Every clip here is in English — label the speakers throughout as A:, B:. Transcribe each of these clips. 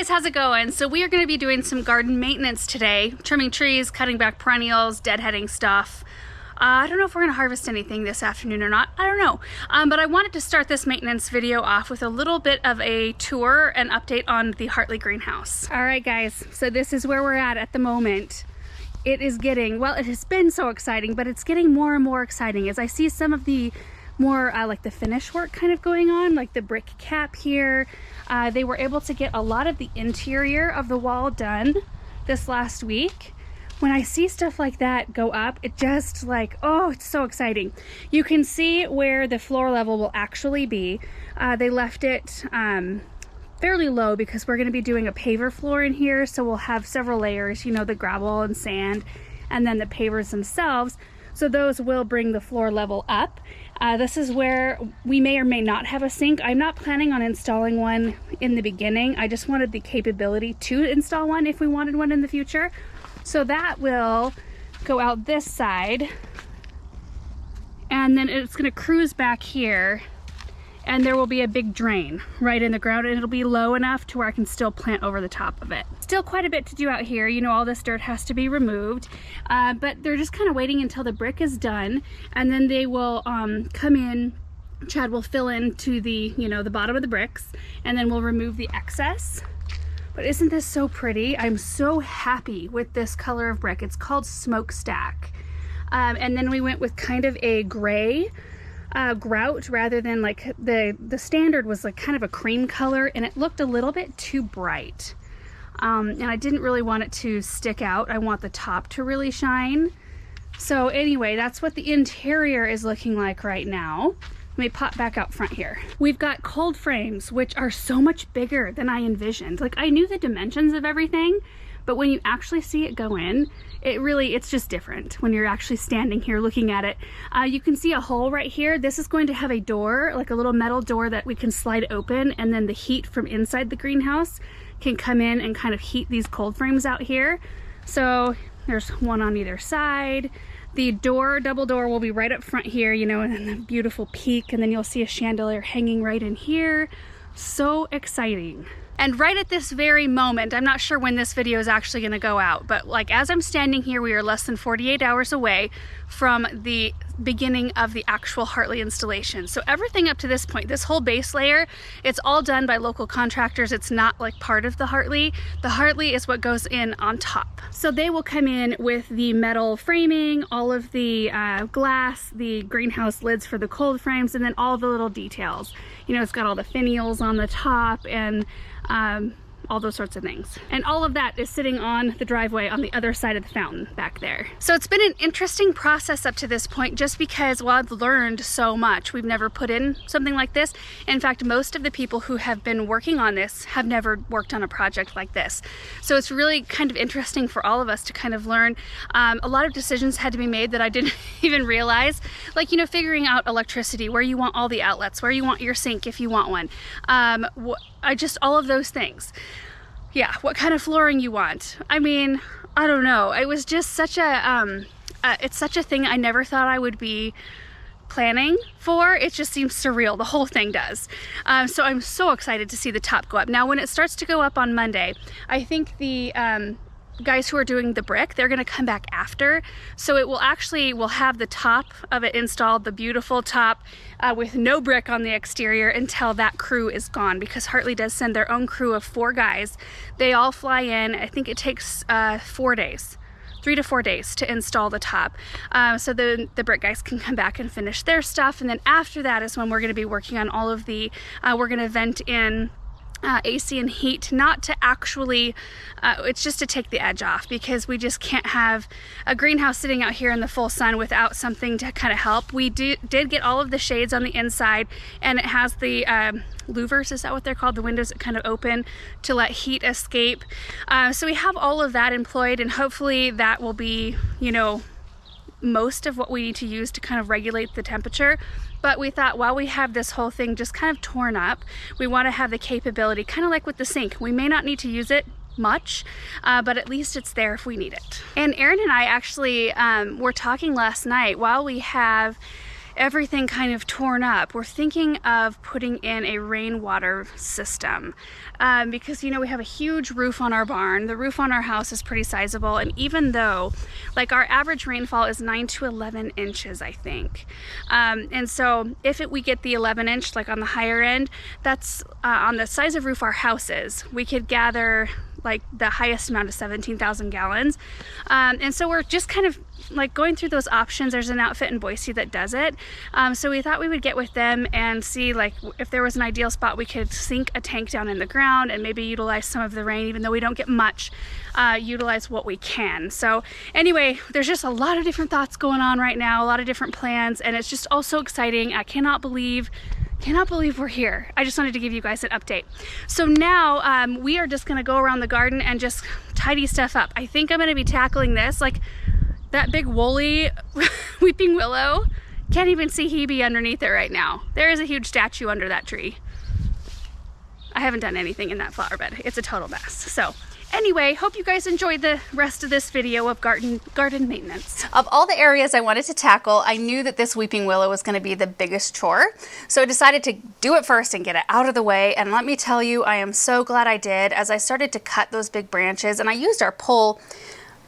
A: guys, how's it going? So we are going to be doing some garden maintenance today, trimming trees, cutting back perennials, deadheading stuff. I don't know if we're going to harvest anything this afternoon or not. I don't know. But I wanted to start this maintenance video off with a little bit of a tour and update on the Hartley greenhouse. All right, guys, so this is where we're at the moment. It is getting, well, it has been so exciting, but it's getting more and more exciting as I see some of the more like the finish work kind of going on, like the brick cap here. They were able to get a lot of the interior of the wall done this last week. When I see stuff like that go up, it just like, oh, it's so exciting. You can see where the floor level will actually be. They left it fairly low because we're going to be doing a paver floor in here, so we'll have several layers, you know, the gravel and sand, and then the pavers themselves. So those will bring the floor level up. This is where we may or may not have a sink. I'm not planning on installing one in the beginning. I just wanted the capability to install one if we wanted one in the future. So that will go out this side, and then it's going to cruise back here, and there will be a big drain right in the ground, and it'll be low enough to where I can still plant over the top of it. Still quite a bit to do out here. You know, all this dirt has to be removed, but they're just kind of waiting until the brick is done, and then they will come in. Chad will fill into the, you know, the bottom of the bricks, and then we'll remove the excess. But isn't this so pretty? I'm so happy with this color of brick. It's called Smokestack. And then we went with kind of a gray grout rather than like the standard was like kind of a cream color, and it looked a little bit too bright. And I didn't really want it to stick out. I want the top to really shine. So anyway, that's what the interior is looking like right now. Let me pop back out front here. We've got cold frames, which are so much bigger than I envisioned. Like, I knew the dimensions of everything, but when you actually see it go in, it's just different when you're actually standing here looking at it. You can see a hole right here. This is going to have a door, like a little metal door that we can slide open, and then the heat from inside the greenhouse can come in and kind of heat these cold frames out here. So there's one on either side. The door, double door, will be right up front here, you know, and then the beautiful peak, and then you'll see a chandelier hanging right in here. So exciting. And right at this very moment, I'm not sure when this video is actually going to go out, but like as I'm standing here, we are less than 48 hours away from the beginning of the actual Hartley installation. So everything up to this point, this whole base layer, it's all done by local contractors. It's not like part of the Hartley. The Hartley is what goes in on top. So they will come in with the metal framing, all of the glass, the greenhouse lids for the cold frames, and then all the little details. You know, it's got all the finials on the top and all those sorts of things. And all of that is sitting on the driveway on the other side of the fountain back there. So it's been an interesting process up to this point just because, well, I've learned so much. We've never put in something like this. In fact, most of the people who have been working on this have never worked on a project like this. So it's really kind of interesting for all of us to kind of learn. A lot of decisions had to be made that I didn't even realize. Like, you know, figuring out electricity, where you want all the outlets, where you want your sink if you want one. All of those things. Yeah, what kind of flooring you want. I mean, I don't know. It was just such a, it's such a thing I never thought I would be planning for. It just seems surreal. The whole thing does. So I'm so excited to see the top go up. Now, when it starts to go up on Monday, I think the guys who are doing the brick, they're going to come back after, so it will actually, we'll have the top of it installed, the beautiful top with no brick on the exterior until that crew is gone, because Hartley does send their own crew of 4 guys. They all fly in. I think it takes 4 days, 3 to 4 days to install the top. So the brick guys can come back and finish their stuff, and then after that is when we're going to be working on all of the, we're going to vent in AC and heat, not to actually, it's just to take the edge off, because we just can't have a greenhouse sitting out here in the full sun without something to kind of help. We did get all of the shades on the inside, and it has the louvers, is that what they're called? The windows that kind of open to let heat escape. So we have all of that employed, and hopefully that will be, you know, most of what we need to use to kind of regulate the temperature. But we thought, while we have this whole thing just kind of torn up, we want to have the capability, kind of like with the sink. We may not need to use it much, but at least it's there if we need it. And Aaron and I actually were talking last night, while we have everything kind of torn up. We're thinking of putting in a rainwater system because, you know, we have a huge roof on our barn. The roof on our house is pretty sizable, and even though like our average rainfall is 9 to 11 inches, I think. And so if we get the 11 inch, like on the higher end, that's on the size of roof our house is, we could gather like the highest amount of 17,000 gallons. And so we're just kind of like going through those options. There's an outfit in Boise that does it. So we thought we would get with them and see like if there was an ideal spot we could sink a tank down in the ground and maybe utilize some of the rain, even though we don't get much, utilize what we can. So anyway, there's just a lot of different thoughts going on right now, a lot of different plans, and it's just all so exciting. I cannot believe we're here. I just wanted to give you guys an update. So now we are just gonna go around the garden and just tidy stuff up. I think I'm gonna be tackling this, like that big woolly weeping willow. Can't even see Hebe underneath it right now. There is a huge statue under that tree. I haven't done anything in that flower bed. It's a total mess. So anyway, hope you guys enjoyed the rest of this video of garden maintenance. Of all the areas I wanted to tackle, I knew that this weeping willow was going to be the biggest chore. So I decided to do it first and get it out of the way. And let me tell you, I am so glad I did. As I started to cut those big branches, and I used our pull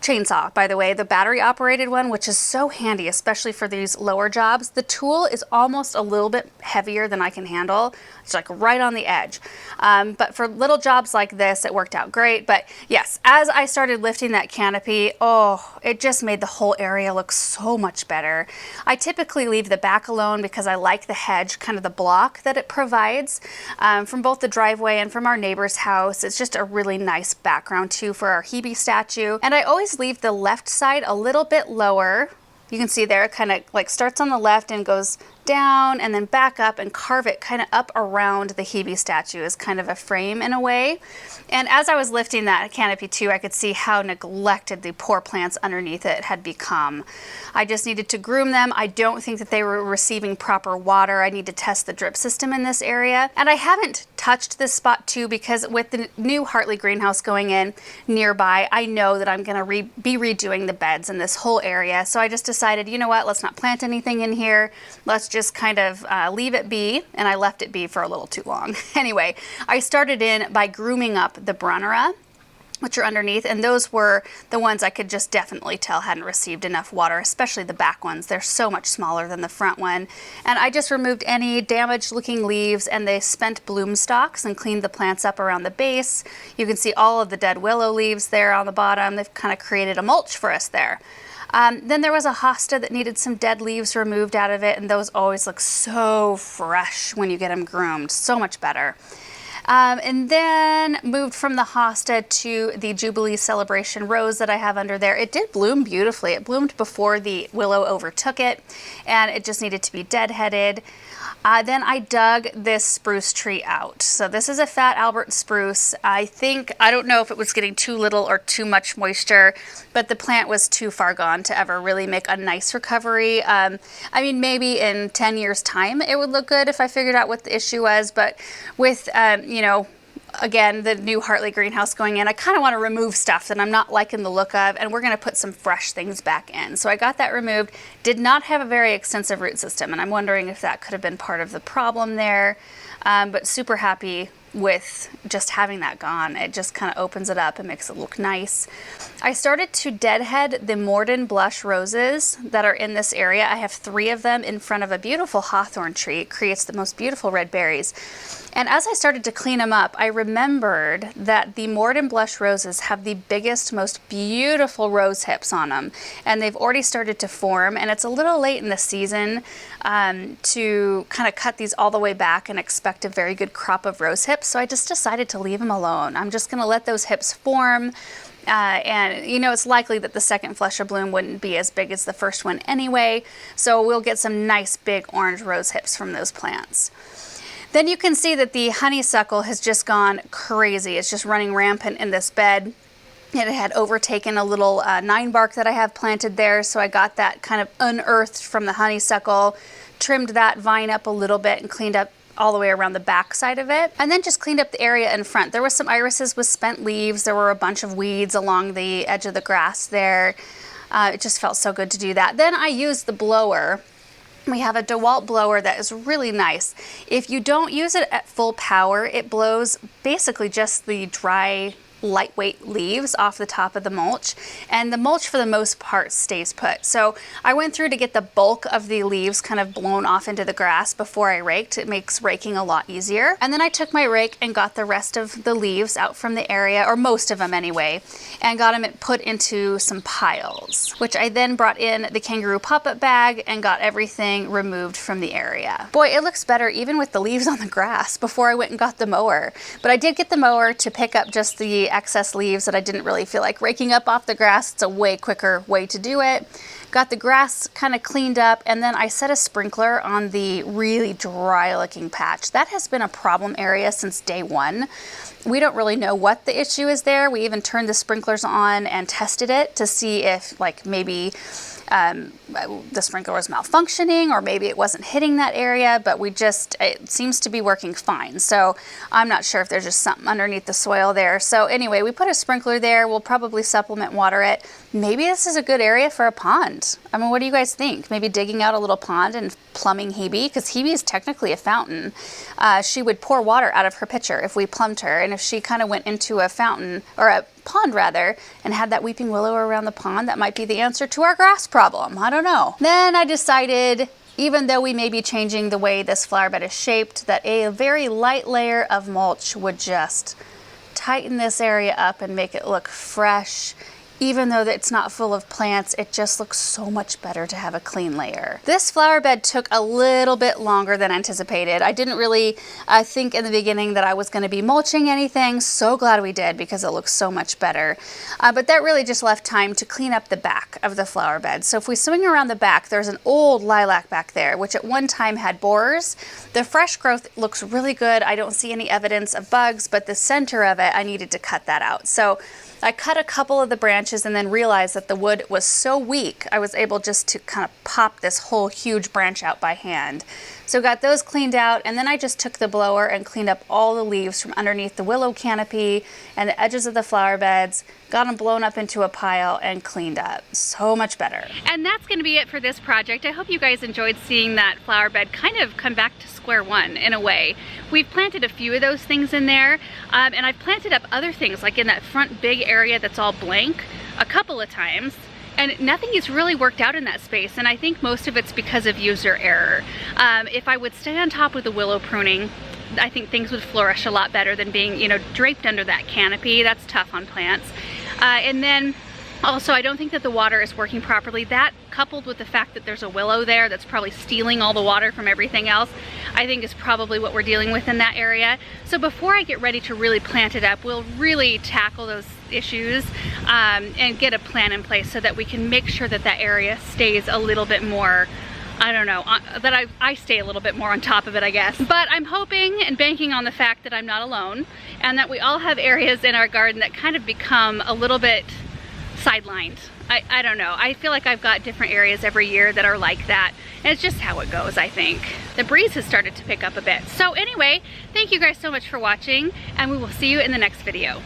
A: chainsaw, by the way, the battery operated one, which is so handy, especially for these lower jobs. The tool is almost a little bit heavier than I can handle. It's like right on the edge. But for little jobs like this, it worked out great. But yes, as I started lifting that canopy, oh, it just made the whole area look so much better. I typically leave the back alone because I like the hedge, kind of the block that it provides from both the driveway and from our neighbor's house. It's just a really nice background too for our Hebe statue. And I always leave the left side a little bit lower. You can see there it kind of like starts on the left and goes down and then back up and carve it kind of up around the Hebe statue as kind of a frame in a way. And as I was lifting that canopy too, I could see how neglected the poor plants underneath it had become. I just needed to groom them. I don't think that they were receiving proper water. I need to test the drip system in this area. And I haven't touched this spot too because with the new Hartley greenhouse going in nearby, I know that I'm gonna be redoing the beds in this whole area. So I just decided, you know what, let's not plant anything in here. Let's just kind of leave it be, and I left it be for a little too long. Anyway, I started in by grooming up the Brunnera, which are underneath, and those were the ones I could just definitely tell hadn't received enough water, especially the back ones. They're so much smaller than the front one. And I just removed any damaged looking leaves and the spent bloom stalks and cleaned the plants up around the base. You can see all of the dead willow leaves there on the bottom. They've kind of created a mulch for us there. Then there was a hosta that needed some dead leaves removed out of it, and those always look so fresh when you get them groomed, so much better. And then moved from the hosta to the Jubilee Celebration Rose that I have under there. It did bloom beautifully. It bloomed before the willow overtook it, and it just needed to be deadheaded. Then I dug this spruce tree out. So this is a fat Albert spruce. I don't know if it was getting too little or too much moisture, but the plant was too far gone to ever really make a nice recovery. I mean, maybe in 10 years time it would look good if I figured out what the issue was, but with, you know, again, the new Hartley greenhouse going in, I kind of want to remove stuff that I'm not liking the look of, and we're going to put some fresh things back in. So I got that removed. Did not have a very extensive root system, and I'm wondering if that could have been part of the problem there, but super happy with just having that gone. It just kind of opens it up and makes it look nice. I started to deadhead the Morden Blush roses that are in this area. I have 3 of them in front of a beautiful hawthorn tree. It creates the most beautiful red berries. And as I started to clean them up, I remembered that the Morden Blush roses have the biggest, most beautiful rose hips on them. And they've already started to form, and it's a little late in the season to kind of cut these all the way back and expect a very good crop of rose hips. So I just decided to leave them alone. I'm just gonna let those hips form. And you know, it's likely that the second flush of bloom wouldn't be as big as the first one anyway. So we'll get some nice big orange rose hips from those plants. Then you can see that the honeysuckle has just gone crazy. It's just running rampant in this bed. It had overtaken a little 9-bark that I have planted there, so I got that kind of unearthed from the honeysuckle, trimmed that vine up a little bit and cleaned up all the way around the back side of it, and then just cleaned up the area in front. There was some irises with spent leaves. There were a bunch of weeds along the edge of the grass there. It just felt so good to do that. Then I used the blower We have a DeWalt blower that is really nice. If you don't use it at full power, it blows basically just the dry, lightweight leaves off the top of the mulch, and the mulch for the most part stays put. So I went through to get the bulk of the leaves kind of blown off into the grass before I raked. It makes raking a lot easier. And then I took my rake and got the rest of the leaves out from the area, or most of them anyway, and got them put into some piles, which I then brought in the kangaroo pop-up bag and got everything removed from the area. Boy, it looks better even with the leaves on the grass before I went and got the mower. But I did get the mower to pick up just the excess leaves that I didn't really feel like raking up off the grass. It's a way quicker way to do it. Got the grass kind of cleaned up, and then I set a sprinkler on the really dry looking patch. That has been a problem area since day one. We don't really know what the issue is there. We even turned the sprinklers on and tested it to see if like maybe the sprinkler was malfunctioning, or maybe it wasn't hitting that area, but it seems to be working fine. So I'm not sure if there's just something underneath the soil there. So anyway, we put a sprinkler there. We'll probably supplement water it. Maybe this is a good area for a pond. I mean, what do you guys think? Maybe digging out a little pond and plumbing Hebe, because Hebe is technically a fountain. She would pour water out of her pitcher if we plumbed her, and if she kind of went into a fountain, or a pond rather, and had that weeping willow around the pond, that might be the answer to our grass problem. I don't know. Then I decided, even though we may be changing the way this flower bed is shaped, that a very light layer of mulch would just tighten this area up and make it look fresh. Even though it's not full of plants, it just looks so much better to have a clean layer. This flower bed took a little bit longer than anticipated. I didn't really think in the beginning that I was going to be mulching anything. So glad we did, because it looks so much better. But that really just left time to clean up the back of the flower bed. So if we swing around the back, there's an old lilac back there, which at one time had borers. The fresh growth looks really good. I don't see any evidence of bugs, but the center of it, I needed to cut that out. So I cut a couple of the branches and then realized that the wood was so weak, I was able just to kind of pop this whole huge branch out by hand. So got those cleaned out, and then I just took the blower and cleaned up all the leaves from underneath the willow canopy and the edges of the flower beds, got them blown up into a pile and cleaned up. So much better. And that's going to be it for this project. I hope you guys enjoyed seeing that flower bed kind of come back to square one in a way. We've planted a few of those things in there, and I've planted up other things like in that front big area that's all blank a couple of times. And nothing has really worked out in that space, and I think most of it's because of user error. If I would stay on top with the willow pruning, I think things would flourish a lot better than being, you know, draped under that canopy. That's tough on plants. And then also, I don't think that the water is working properly. That, coupled with the fact that there's a willow there that's probably stealing all the water from everything else, I think is probably what we're dealing with in that area. So before I get ready to really plant it up, we'll really tackle those issues and get a plan in place so that we can make sure that that area stays a little bit more, I don't know, that I stay a little bit more on top of it, I guess. But I'm hoping and banking on the fact that I'm not alone, and that we all have areas in our garden that kind of become a little bit sidelined. I don't know. I feel like I've got different areas every year that are like that. And it's just how it goes, I think. The breeze has started to pick up a bit. So anyway, thank you guys so much for watching, and we will see you in the next video.